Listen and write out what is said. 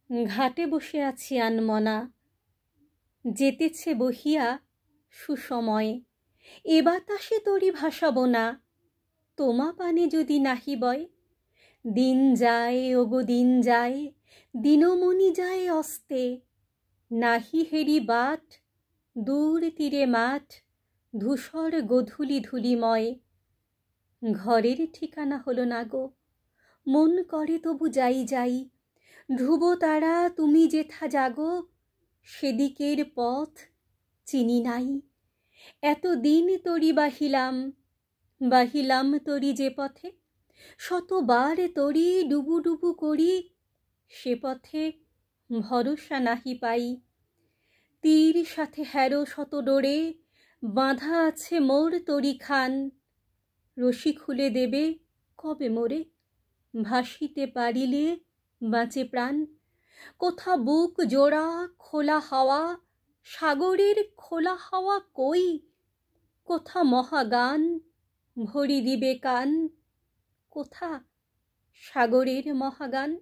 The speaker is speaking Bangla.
ঘাটে বসে আছি আনমনা, যেতেছে বহিয়া সুসময়। এ বাতাসে তরি ভাসাব না, তোমা পানে যদি নাহি বয়। দিন যায় ওগো দিন যায়, দিনমণি যায় অস্তে। নাহি হেরি বাট, দূর তীরে মাঠ, ধূসর গোধূলি ধূলিময়। ঘরের ঠিকানা হলো না গো, মন করে তবু যাই যাই। ধ্রুব তারা তুমি যেথা জাগো, সেদিকের পথ চিনি নাই। এতদিন তরি বাহিলাম, বাহিলাম তরি যে পথে, শতবার তরি ডুবু ডুবু করি, সে পথে ভরসা নাহি পাই। তীর সাথে হ্যারো শত ডোরে, বাঁধা আছে মোর তরি খান। রশি খুলে দেবে কবে মোরে, ভাসিতে পারিলে বাঁচে প্রাণ। কোথা বুক জোড়া খোলা হাওয়া, সাগরের খোলা হাওয়া কই। কোথা মহাগান ভরি দিবে কান, কোথা সাগরের মহাগান।